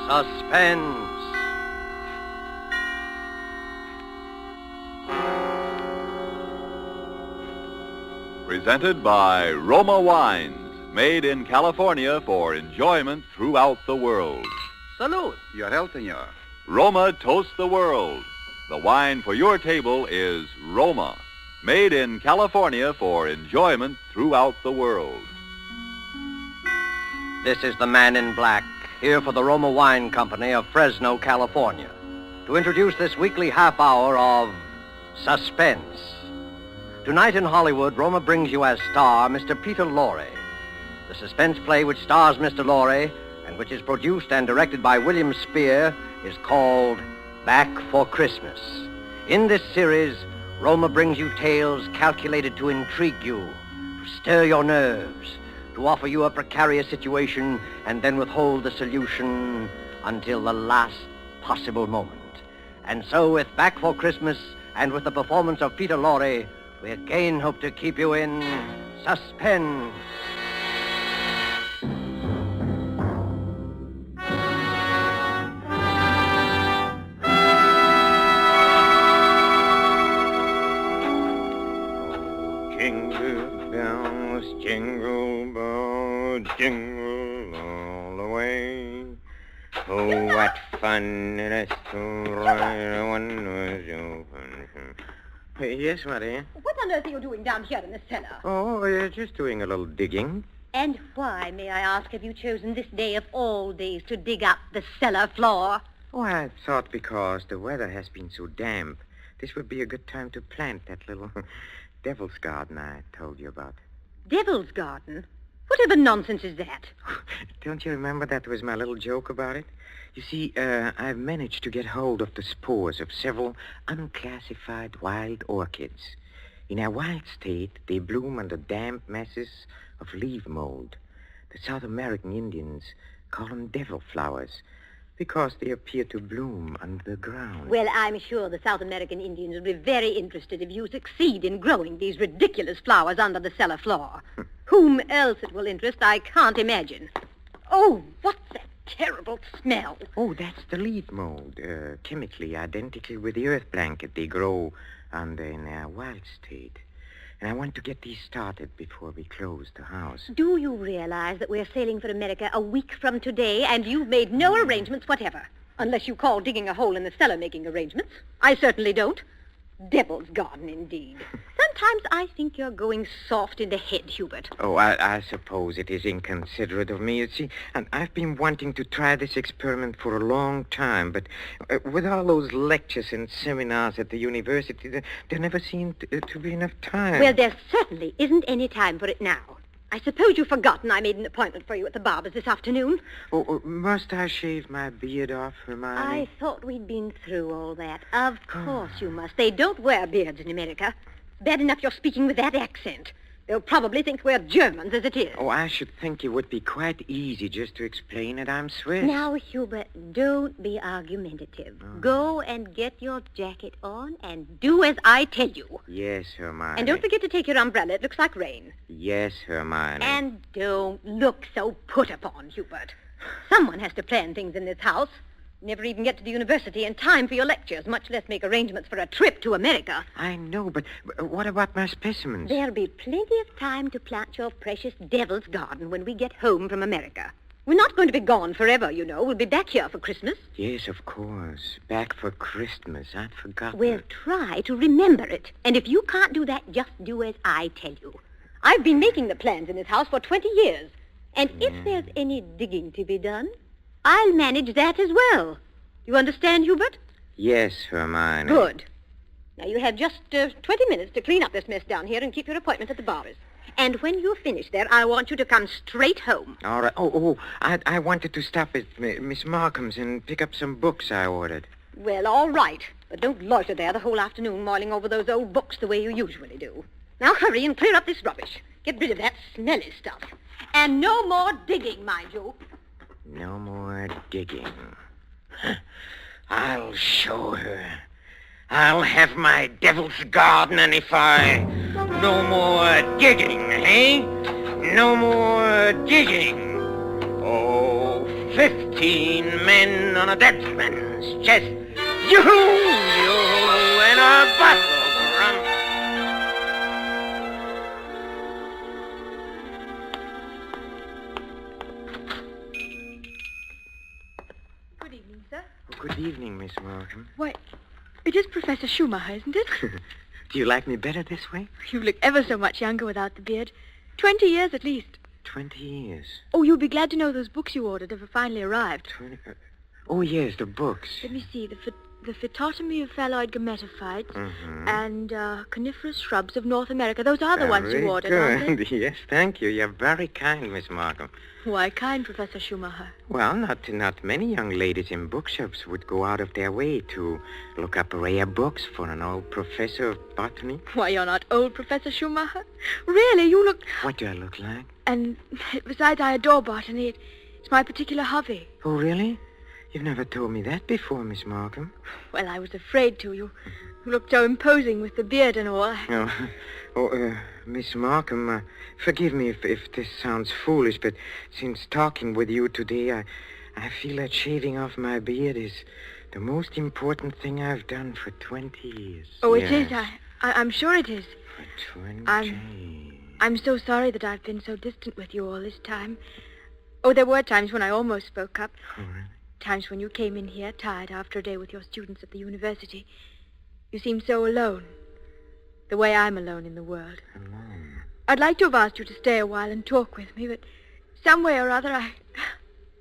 Suspense. Presented by Roma Wines, made in California for enjoyment throughout the world. Salute. Your health, senor. Roma toasts the world. The wine for your table is Roma, made in California for enjoyment throughout the world. This is the man in black, here for the Roma Wine Company of Fresno, California, to introduce this weekly half hour of Suspense. Tonight in Hollywood, Roma brings you as star Mr. Peter Lorre. The suspense play which stars Mr. Lorre and which is produced and directed by William Spear is called Back for Christmas. In this series, Roma brings you tales calculated to intrigue you, to stir your nerves, to offer you a precarious situation and then withhold the solution until the last possible moment. And so with Back for Christmas and with the performance of Peter Lorre, we again hope to keep you in suspense. Jingle bells, jingle bells, jingle all the way. Oh, what fun it is to ride one was open. Yes, Maria? What on earth are you doing down here in the cellar? Oh, just doing a little digging. And why, may I ask, have you chosen this day of all days to dig up the cellar floor? Oh, I thought because the weather has been so damp, this would be a good time to plant that little devil's garden I told you about. Devil's garden? Whatever nonsense is that? Don't you remember that was my little joke about it? You see, I've managed to get hold of the spores of several unclassified wild orchids. In our wild state, they bloom under damp masses of leaf mold. The South American Indians call them devil flowers because they appear to bloom under the ground. Well, I'm sure the South American Indians will be very interested if you succeed in growing these ridiculous flowers under the cellar floor. Whom else it will interest, I can't imagine. Oh, what's that terrible smell? Oh, that's the leaf mold, chemically identical with the earth blanket they grow under in our wild state. And I want to get these started before we close the house. Do you realize that we're sailing for America a week from today, and you've made no arrangements whatever? Unless you call digging a hole in the cellar making arrangements. I certainly don't. Devil's garden, indeed. Sometimes I think you're going soft in the head, Hubert. Oh, I suppose it is inconsiderate of me. You see, and I've been wanting to try this experiment for a long time, but with all those lectures and seminars at the university, there never seemed to be enough time. Well, there certainly isn't any time for it now. I suppose you've forgotten I made an appointment for you at the barber's this afternoon. Oh, must I shave my beard off, Hermione? I thought we'd been through all that. Of course you must. They don't wear beards in America. Bad enough you're speaking with that accent. They'll probably think we're Germans as it is. Oh, I should think it would be quite easy just to explain that I'm Swiss. Now, Hubert, don't be argumentative. Go and get your jacket on and do as I tell you. Yes, Hermione. And don't forget to take your umbrella. It looks like rain. Yes, Hermione. And don't look so put upon, Hubert. Someone has to plan things in this house. Never even get to the university in time for your lectures, much less make arrangements for a trip to America. I know, but what about my specimens? There'll be plenty of time to plant your precious devil's garden when we get home from America. We're not going to be gone forever, you know. We'll be back here for Christmas. Yes, of course. Back for Christmas. I'd forgotten. We'll try to remember it. And if you can't do that, just do as I tell you. I've been making the plans in this house for 20 years. And if there's any digging to be done, I'll manage that as well. You understand, Hubert? Yes, Hermione. Good. Now, you have just 20 minutes to clean up this mess down here and keep your appointment at the barber's. And when you're finished there, I want you to come straight home. All right. I wanted to stop at Miss Markham's and pick up some books I ordered. Well, all right. But don't loiter there the whole afternoon mulling over those old books the way you usually do. Now, hurry and clear up this rubbish. Get rid of that smelly stuff. And no more digging, mind you. No more digging. I'll show her. I'll have my devil's garden, and if I... No more digging, eh? No more digging. Oh, 15 men on a dead man's chest. Yoo-hoo, and a bottle rum. Good evening, sir. Oh, good evening, Miss Markham. Why, it is Professor Schumacher, isn't it? Do you like me better this way? You look ever so much younger without the beard. 20 years at least. 20 years. Oh, you'll be glad to know those books you ordered have finally arrived. 20... Oh, yes, the books. Let me see. The Phytotomy of Phalloid Gametophytes and Coniferous Shrubs of North America. Those are the ones you ordered, aren't they? Yes, thank you. You're very kind, Miss Markham. Why kind, Professor Schumacher? Well, not many young ladies in bookshops would go out of their way to look up rare books for an old professor of botany. Why, you're not old, Professor Schumacher. Really, you look... What do I look like? And besides, I adore botany. It's my particular hobby. Oh, really? You've never told me that before, Miss Markham. Well, I was afraid to. You looked so imposing with the beard and all. Miss Markham, forgive me if this sounds foolish, but since talking with you today, I feel that shaving off my beard is the most important thing I've done for 20 years. Oh, it is. I'm sure it is. For 20... I'm so sorry that I've been so distant with you all this time. Oh, there were times when I almost spoke up. Oh, really? Times when you came in here, tired after a day with your students at the university. You seemed so alone. The way I'm alone in the world. Alone? I'd like to have asked you to stay a while and talk with me, but some way or other, I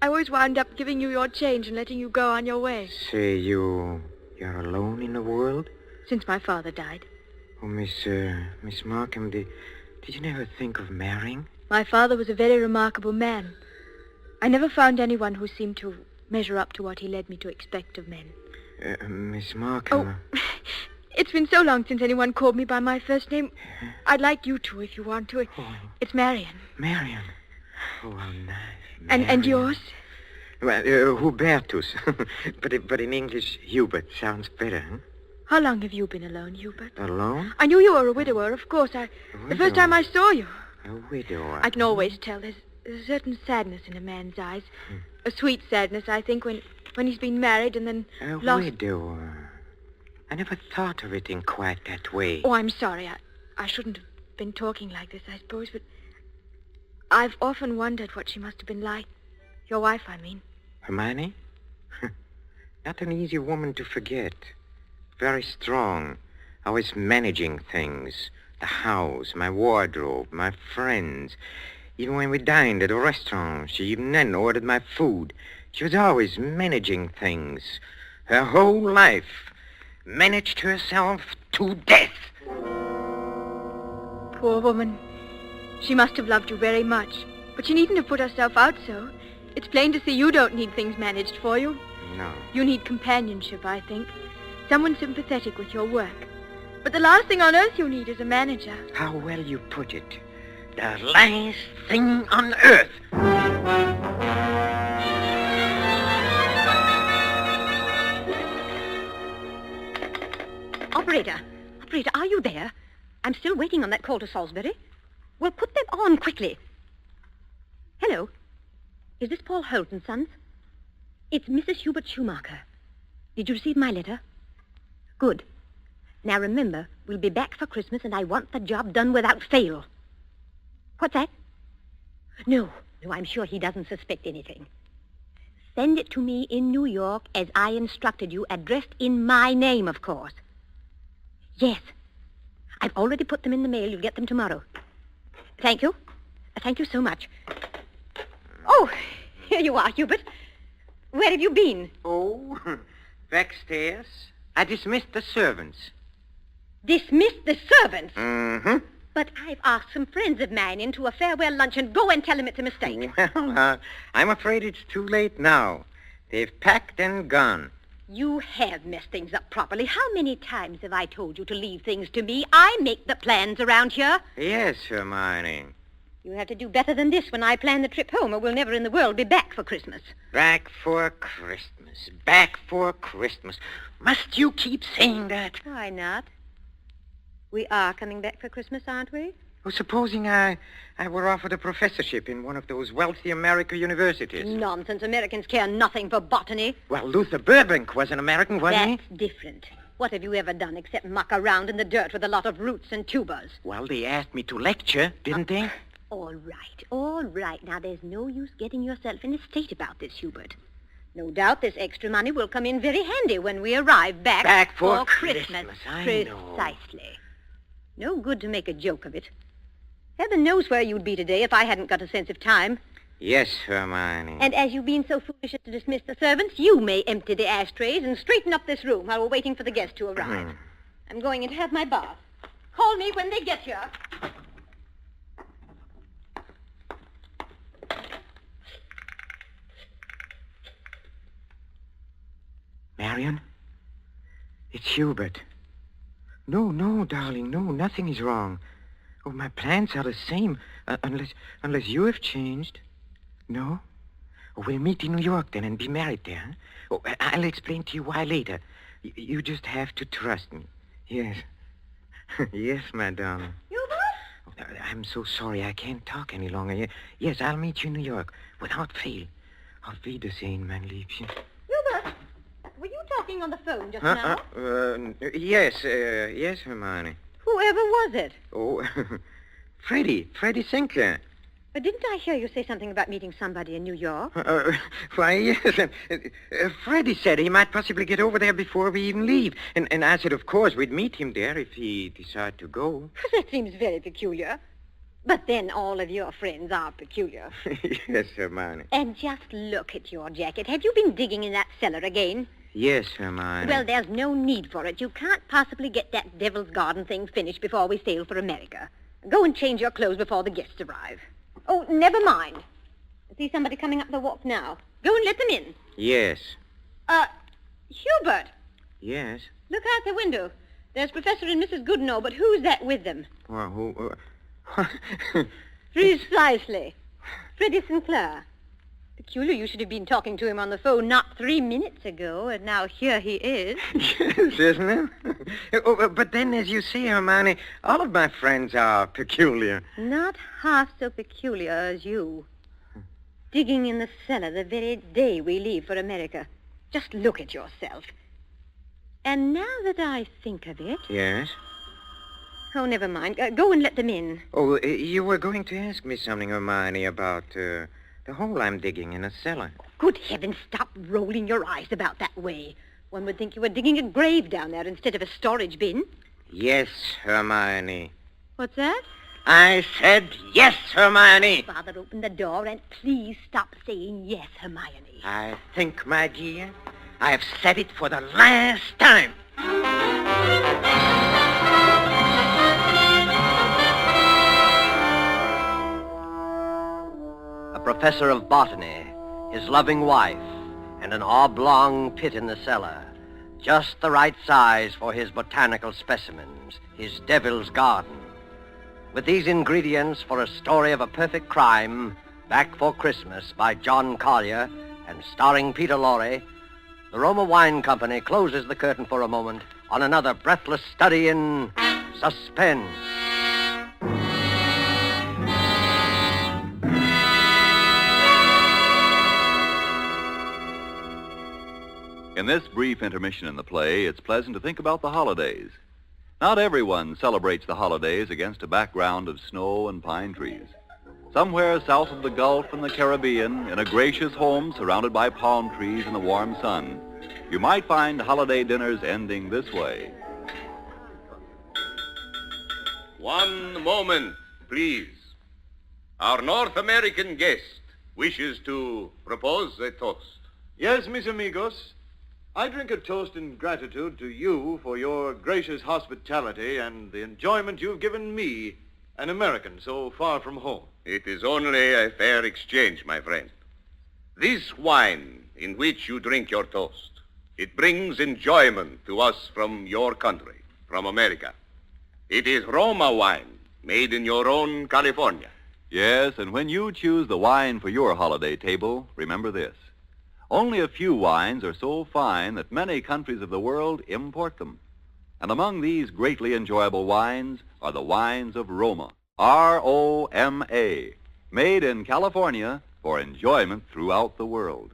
always wound up giving you your change and letting you go on your way. Say you're alone in the world? Since my father died. Oh, Miss Markham, did you never think of marrying? My father was a very remarkable man. I never found anyone who seemed to measure up to what he led me to expect of men. Miss Markham... Oh, it's been so long since anyone called me by my first name. I'd like you to, if you want to. It's Marion. Marion? Oh, how nice. And yours? Well, Hubertus. but in English, Hubert sounds better, huh? How long have you been alone, Hubert? Alone? I knew you were a widower, of course. The first time I saw you. A widower? I can always tell. There's a certain sadness in a man's eyes. A sweet sadness, I think, when he's been married and then lost... widower. I never thought of it in quite that way. Oh, I'm sorry. I shouldn't have been talking like this, I suppose, but I've often wondered what she must have been like. Your wife, I mean. Hermione? Not an easy woman to forget. Very strong. Always managing things. The house, my wardrobe, my friends. Even when we dined at a restaurant, she even then ordered my food. She was always managing things. Her whole life. Managed herself to death. Poor woman. She must have loved you very much. But she needn't have put herself out so. It's plain to see you don't need things managed for you. No. You need companionship, I think. Someone sympathetic with your work. But the last thing on earth you need is a manager. How well you put it. The last thing on earth. Operator, are you there? I'm still waiting on that call to Salisbury. Well, put them on quickly. Hello. Is this Paul Holt and Sons? It's Mrs. Hubert Schumacher. Did you receive my letter? Good. Now remember, we'll be back for Christmas and I want the job done without fail. What's that? No, I'm sure he doesn't suspect anything. Send it to me in New York as I instructed you, addressed in my name, of course. Yes. I've already put them in the mail. You'll get them tomorrow. Thank you. Thank you so much. Oh, here you are, Hubert. Where have you been? Oh, backstairs. I dismissed the servants. Dismissed the servants? Mm-hmm. But I've asked some friends of mine into a farewell luncheon. Go and tell them it's a mistake. Well, I'm afraid it's too late now. They've packed and gone. You have messed things up properly. How many times have I told you to leave things to me? I make the plans around here. Yes, Hermione. You have to do better than this when I plan the trip home, or we'll never in the world be back for Christmas. Back for Christmas. Back for Christmas. Must you keep saying that? Why not? We are coming back for Christmas, aren't we? Oh, supposing I were offered a professorship in one of those wealthy American universities. Nonsense. Americans care nothing for botany. Well, Luther Burbank was an American, wasn't he? That's different. What have you ever done except muck around in the dirt with a lot of roots and tubers? Well, they asked me to lecture, didn't they? All right. Now, there's no use getting yourself in a state about this, Hubert. No doubt this extra money will come in very handy when we arrive back for Christmas. I know. Precisely. No good to make a joke of it. Heaven knows where you'd be today if I hadn't got a sense of time. Yes, Hermione. And as you've been so foolish as to dismiss the servants, you may empty the ashtrays and straighten up this room while we're waiting for the guests to arrive. I'm going in to have my bath. Call me when they get here. Marion? It's Hubert. No, darling, no, nothing is wrong. Oh, my plans are the same, unless you have changed. No? Oh, we'll meet in New York then and be married there. Huh? Oh, I'll explain to you why later. You just have to trust me. Yes. Yes, my darling. Hubert? Oh, I'm so sorry I can't talk any longer. Yes, I'll meet you in New York without fail. Auf Wiedersehen, mein Liebchen. Hubert, were you talking on the phone just now? Yes, Hermione. Whoever was it? Oh, Freddie Sinclair. But didn't I hear you say something about meeting somebody in New York? Why, yes. Freddie said he might possibly get over there before we even leave. And I said, of course, we'd meet him there if he decided to go. That seems very peculiar. But then all of your friends are peculiar. Yes, Hermione. And just look at your jacket. Have you been digging in that cellar again? Yes, Hermione. Well, there's no need for it. You can't possibly get that Devil's Garden thing finished before we sail for America. Go and change your clothes before the guests arrive. Oh, never mind. I see somebody coming up the walk now. Go and let them in. Yes. Hubert. Yes? Look out the window. There's Professor and Mrs. Goodenough, but who's that with them? Well, who... Precisely. Freddie Sinclair. Peculiar you should have been talking to him on the phone not 3 minutes ago, and now here he is. Yes, isn't it? But then, as you say, Hermione, all of my friends are peculiar. Not half so peculiar as you. Digging in the cellar the very day we leave for America. Just look at yourself. And now that I think of it... Yes? Oh, never mind. Go and let them in. Oh, you were going to ask me something, Hermione, about the hole I'm digging in a cellar. Good heavens, stop rolling your eyes about that way. One would think you were digging a grave down there instead of a storage bin. Yes, Hermione. What's that? I said yes, Hermione. Father, open the door and please stop saying yes, Hermione. I think, my dear, I have said it for the last time. A professor of botany, his loving wife, and an oblong pit in the cellar. Just the right size for his botanical specimens, his devil's garden. With these ingredients for a story of a perfect crime, Back for Christmas by John Collier and starring Peter Lorre, the Roma Wine Company closes the curtain for a moment on another breathless study in suspense. In this brief intermission in the play, it's pleasant to think about the holidays. Not everyone celebrates the holidays against a background of snow and pine trees. Somewhere south of the Gulf and the Caribbean, in a gracious home surrounded by palm trees in the warm sun, you might find holiday dinners ending this way. One moment, please. Our North American guest wishes to propose a toast. Yes, mis amigos. I drink a toast in gratitude to you for your gracious hospitality and the enjoyment you've given me, an American so far from home. It is only a fair exchange, my friend. This wine in which you drink your toast, it brings enjoyment to us from your country, from America. It is Roma wine, made in your own California. Yes, and when you choose the wine for your holiday table, remember this. Only a few wines are so fine that many countries of the world import them. And among these greatly enjoyable wines are the wines of Roma. Roma. Made in California for enjoyment throughout the world.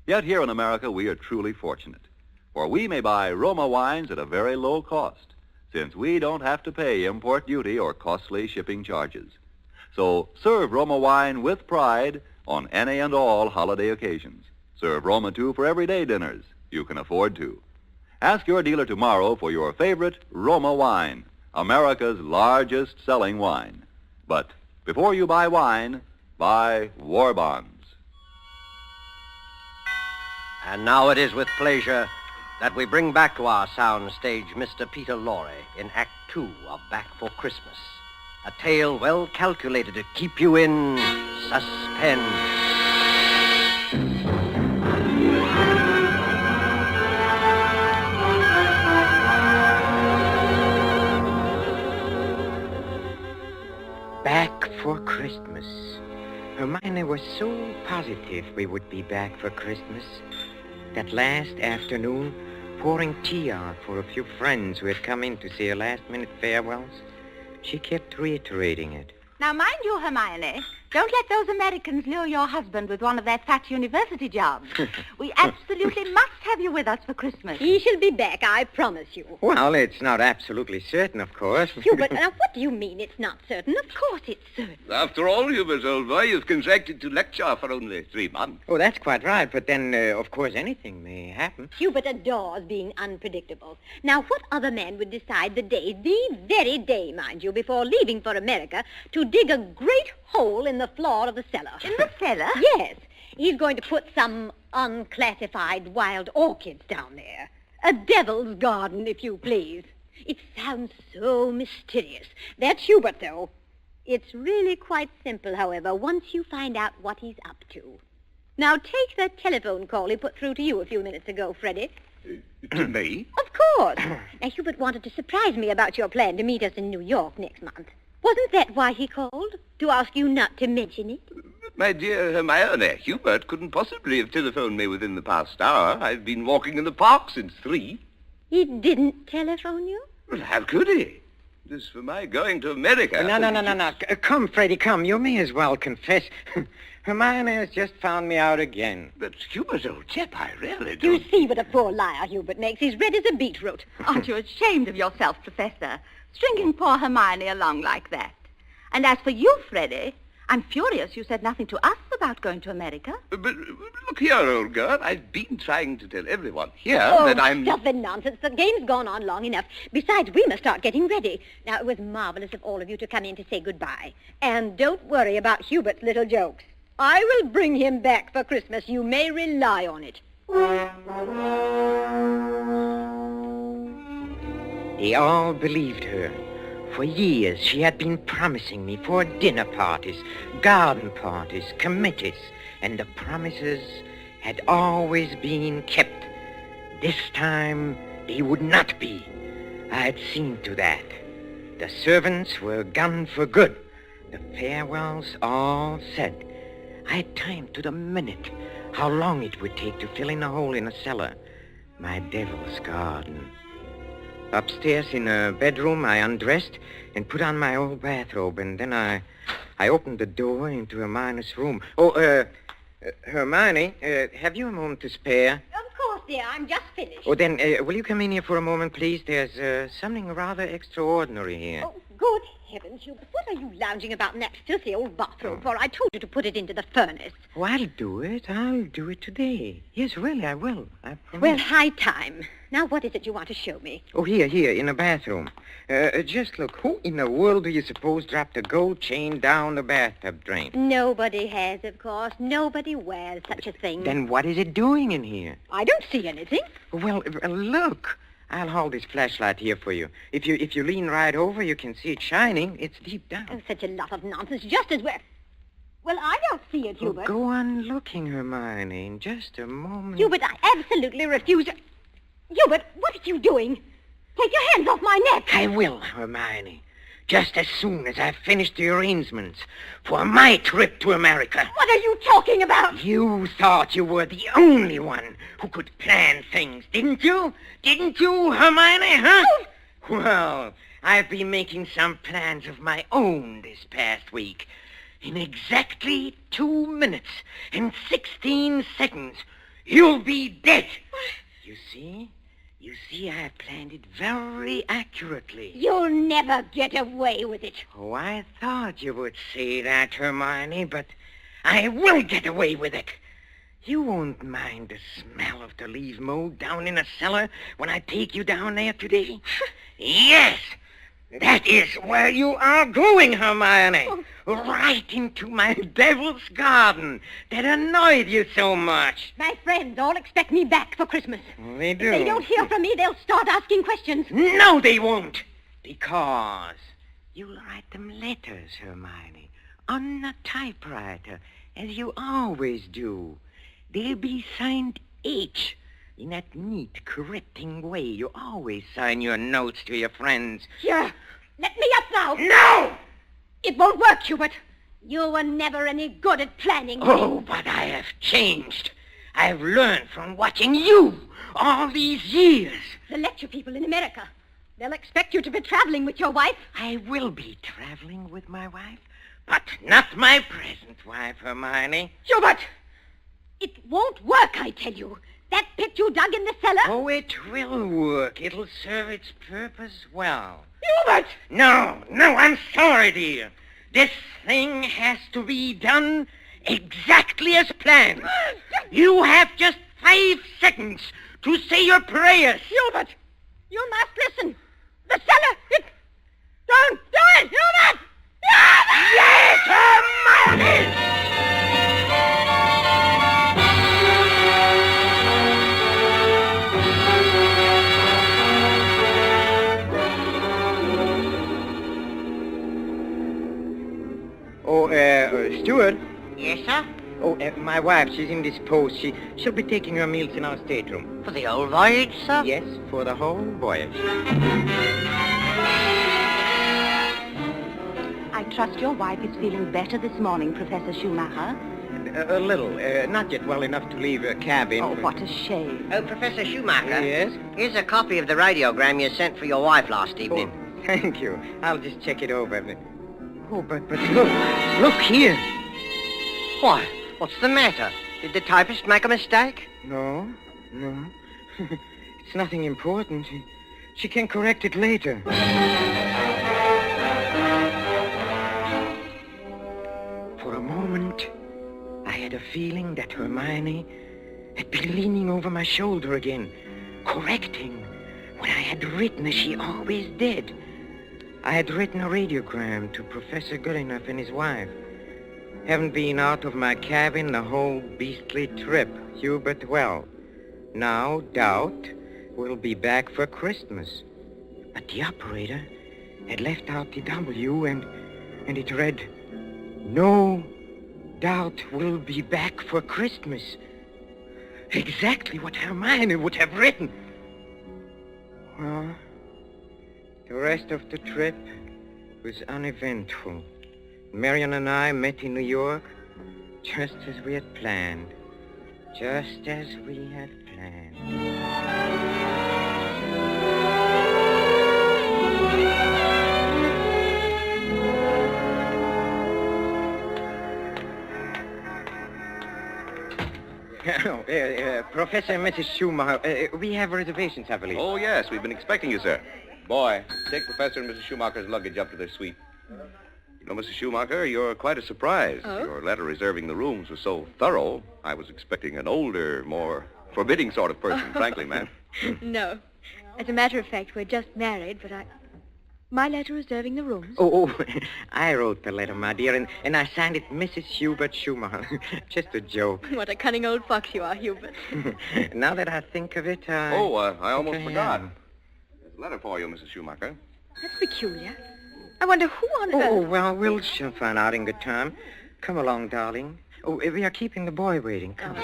Yet here in America, we are truly fortunate, for we may buy Roma wines at a very low cost, since we don't have to pay import duty or costly shipping charges. So serve Roma wine with pride on any and all holiday occasions. Serve Roma, too, for everyday dinners you can afford to. Ask your dealer tomorrow for your favorite Roma wine, America's largest selling wine. But before you buy wine, buy war bonds. And now it is with pleasure that we bring back to our sound stage Mr. Peter Lorre in Act 2 of Back for Christmas. A tale well calculated to keep you in suspense. Back for Christmas. Hermione was so positive we would be back for Christmas. That last afternoon, pouring tea out for a few friends who had come in to say her last-minute farewells, she kept reiterating it. Now, mind you, Hermione, don't let those Americans lure your husband with one of their fat university jobs. We absolutely must have you with us for Christmas. He shall be back, I promise you. Well, it's not absolutely certain, of course. Hubert, now what do you mean it's not certain? Of course it's certain. After all, Hubert, old boy, you've contracted to lecture for only 3 months. Oh, that's quite right, but then, of course, anything may happen. Hubert adores being unpredictable. Now, what other man would decide the very day, mind you, before leaving for America, to dig a great hole in the floor of the cellar? In the cellar? Yes. He's going to put some unclassified wild orchids down there. A devil's garden, if you please. It sounds so mysterious. That's Hubert, though. It's really quite simple, however, once you find out what he's up to. Now, take that telephone call he put through to you a few minutes ago, Freddie. To me? Of course. Now, Hubert wanted to surprise me about your plan to meet us in New York next month. Wasn't that why he called? To ask you not to mention it? My dear Hermione, Hubert couldn't possibly have telephoned me within the past hour. I've been walking in the park since 3. He didn't telephone you? Well, how could he? It is for my going to America. No. Come, Freddie, come. You may as well confess. Hermione has just found me out again. But Hubert, old chap, I really You don't... see what a poor liar Hubert makes. He's red as a beetroot. Aren't you ashamed of yourself, Professor, stringing poor Hermione along like that? And as for you, Freddie, I'm furious you said nothing to us about going to America. But look here, old girl. I've been trying to tell everyone here that I'm... Stuff and nonsense. The game's gone on long enough. Besides, we must start getting ready. Now, it was marvelous of all of you to come in to say goodbye. And don't worry about Hubert's little jokes. I will bring him back for Christmas. You may rely on it. They all believed her. For years, she had been promising me for dinner parties, garden parties, committees, and the promises had always been kept. This time, they would not be. I had seen to that. The servants were gone for good. The farewells all said. I had timed to the minute how long it would take to fill in a hole in a cellar. My devil's garden. Upstairs in a bedroom, I undressed and put on my old bathrobe, and then I opened the door into Hermione's room. Hermione, have you a moment to spare? Of course, dear. I'm just finished. Oh, then, will you come in here for a moment, please? There's something rather extraordinary here. Oh, good heavens, Hubert. What are you lounging about in that filthy old bathrobe for? I told you to put it into the furnace. Oh, I'll do it. I'll do it today. Yes, really, I will. I promise. Well, high time. Now, what is it you want to show me? Oh, here, in the bathroom. Just look. Who in the world do you suppose dropped a gold chain down the bathtub drain? Nobody has, of course. Nobody wears such a thing. Then what is it doing in here? I don't see anything. Well, look. I'll hold this flashlight here for you. If you lean right over, you can see it shining. It's deep down. Oh, such a lot of nonsense, just as we're... Well, I don't see it, Hubert. Go on looking, Hermione, in just a moment. Hubert, I absolutely refuse to... Hubert, what are you doing? Take your hands off my neck. I will, Hermione. Just as soon as I've finished the arrangements for my trip to America. What are you talking about? You thought you were the only one who could plan things, didn't you? Didn't you, Hermione, huh? Well, I've been making some plans of my own this past week. In exactly 2 minutes and 16 seconds, you'll be dead. You see, I planned it very accurately. You'll never get away with it. Oh, I thought you would say that, Hermione, but I will get away with it. You won't mind the smell of the leaf mold down in the cellar when I take you down there today? Yes, that is where you are going, Hermione. Right into my devil's garden that annoyed you so much. My friends all expect me back for Christmas. They do. If they don't hear from me, they'll start asking questions. No, they won't. Because you'll write them letters, Hermione, on a typewriter, as you always do. They'll be signed H, in that neat, correcting way you always sign your notes to your friends. Here, let me up now. No! It won't work, Hubert. You were never any good at planning. Oh, but I have changed. I've learned from watching you all these years. The lecture people in America, they'll expect you to be traveling with your wife. I will be traveling with my wife, but not my present wife, Hermione. Hubert! It won't work, I tell you. That pit you dug in the cellar... Oh, it will work. It'll serve its purpose well. Hubert! No, I'm sorry, dear. This thing has to be done exactly as planned. You have just 5 seconds to say your prayers. Hubert, you must listen. The cellar, it... Don't do it, Hubert! Yes, Hermione! Oh, Stuart? Yes, sir? Oh, my wife, she's in this post. She'll be taking her meals in our stateroom. For the old voyage, sir? Yes, for the whole voyage. I trust your wife is feeling better this morning, Professor Schumacher. A little. Not yet well enough to leave her cabin. Oh, what a shame. Oh, Professor Schumacher. Yes? Here's a copy of the radiogram you sent for your wife last evening. Oh, thank you. I'll just check it over. Oh, but look here. Why? What's the matter? Did the typist make a mistake? No. It's nothing important. She can correct it later. For a moment, I had a feeling that Hermione had been leaning over my shoulder again, correcting what I had written as she always did. I had written a radiogram to Professor Goodenough and his wife. Haven't been out of my cabin the whole beastly trip, Hubert. Well, now doubt we'll be back for Christmas. But the operator had left out the W and it read, "No doubt we'll be back for Christmas." Exactly what Hermione would have written. Well, the rest of the trip was uneventful. Marion and I met in New York just as we had planned. Just as we had planned. Professor and Mrs. Schumacher, we have reservations, I believe. Oh, yes, we've been expecting you, sir. Boy, take Professor and Mrs. Schumacher's luggage up to their suite. You know, Mrs. Schumacher, you're quite a surprise. Oh? Your letter reserving the rooms was so thorough, I was expecting an older, more forbidding sort of person, frankly, ma'am. No. As a matter of fact, we're just married, but my letter reserving the rooms. Oh, I wrote the letter, my dear, and I signed it Mrs. Hubert Schumacher. Just a joke. What a cunning old fox you are, Hubert. Now that I think of it, I almost think I forgot. am. There's a letter for you, Mrs. Schumacher. That's peculiar. I wonder who on Oh, earth... well, we'll soon find out in good time. Come along, darling. Oh, we are keeping the boy waiting. Come.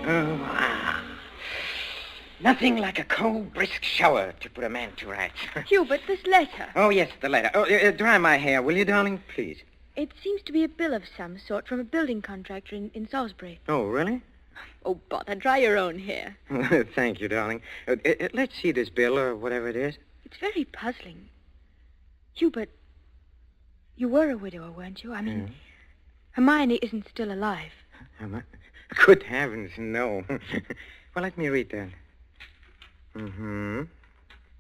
All right. Nothing like a cold, brisk shower to put a man to rights. Hubert, this letter. Oh, yes, the letter. Oh, dry my hair, will you, darling? Please. It seems to be a bill of some sort from a building contractor in Salisbury. Oh, really? Oh, bother, dry your own hair. Thank you, darling. Let's see this bill or whatever it is. It's very puzzling. Hubert, you were a widower, weren't you? I mean, Hermione isn't still alive. Good heavens, no. Well, let me read that.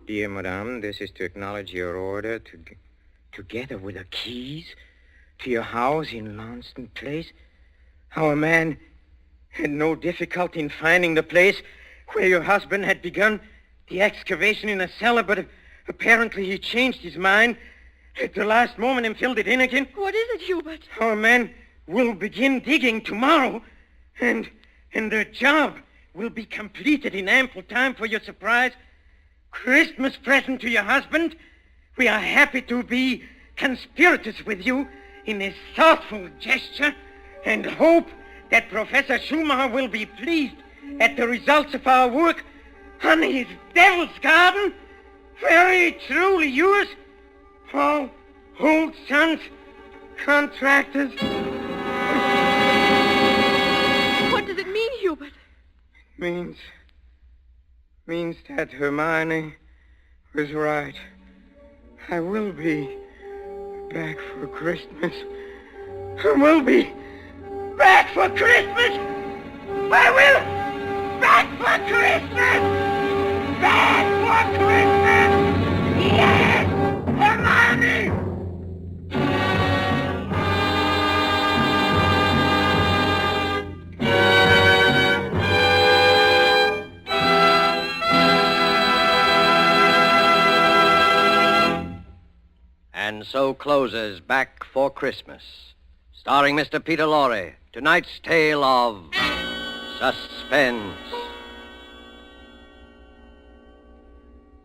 Dear Madame, this is to acknowledge your order together with the keys to your house in Launceston Place. How a man had no difficulty in finding the place where your husband had begun the excavation in a cellar, but apparently he changed his mind at the last moment and filled it in again. What is it, Hubert? How a man will begin digging tomorrow, and the job will be completed in ample time for your surprise Christmas present to your husband. We are happy to be conspirators with you in this thoughtful gesture and hope that Professor Schumacher will be pleased at the results of our work on his devil's garden. Very truly yours, Paul Holt Sons, Contractors. What does it mean, Hubert? Means that Hermione was right. I will be back for Christmas. I will be back for Christmas. I will back for Christmas. Back for Christmas. Yes, Hermione. And so closes Back for Christmas, starring Mr. Peter Lorre, tonight's tale of Suspense.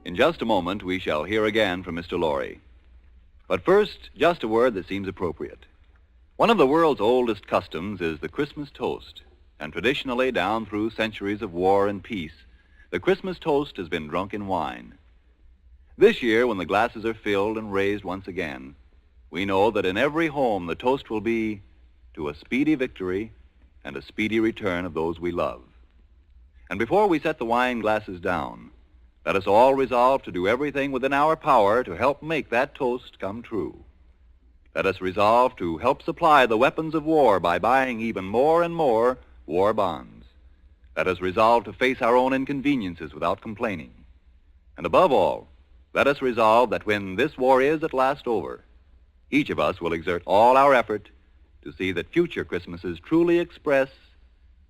In just a moment, we shall hear again from Mr. Lorre. But first, just a word that seems appropriate. One of the world's oldest customs is the Christmas toast, and traditionally, down through centuries of war and peace, the Christmas toast has been drunk in wine. This year, when the glasses are filled and raised once again, we know that in every home the toast will be to a speedy victory and a speedy return of those we love. And before we set the wine glasses down, let us all resolve to do everything within our power to help make that toast come true. Let us resolve to help supply the weapons of war by buying even more and more war bonds. Let us resolve to face our own inconveniences without complaining. And above all, let us resolve that when this war is at last over, each of us will exert all our effort to see that future Christmases truly express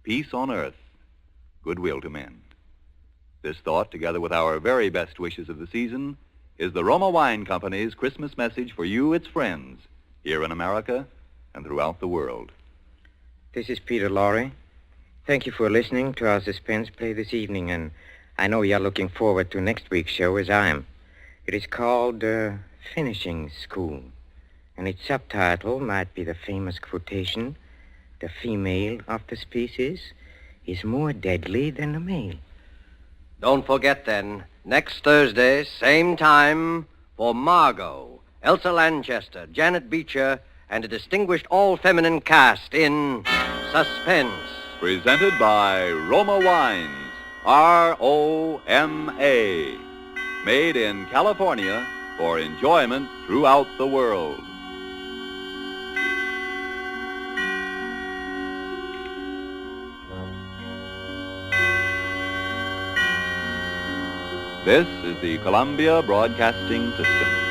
peace on earth, goodwill to men. This thought, together with our very best wishes of the season, is the Roma Wine Company's Christmas message for you, its friends, here in America and throughout the world. This is Peter Lorre. Thank you for listening to our suspense play this evening, and I know you're looking forward to next week's show as I am. It is called Finishing School, and its subtitle might be the famous quotation, "The female of the species is more deadly than the male." Don't forget, then, next Thursday, same time, for Margot, Elsa Lanchester, Janet Beecher, and a distinguished all-feminine cast in Suspense. Presented by Roma Wines, R-O-M-A. Made in California for enjoyment throughout the world. This is the Columbia Broadcasting System.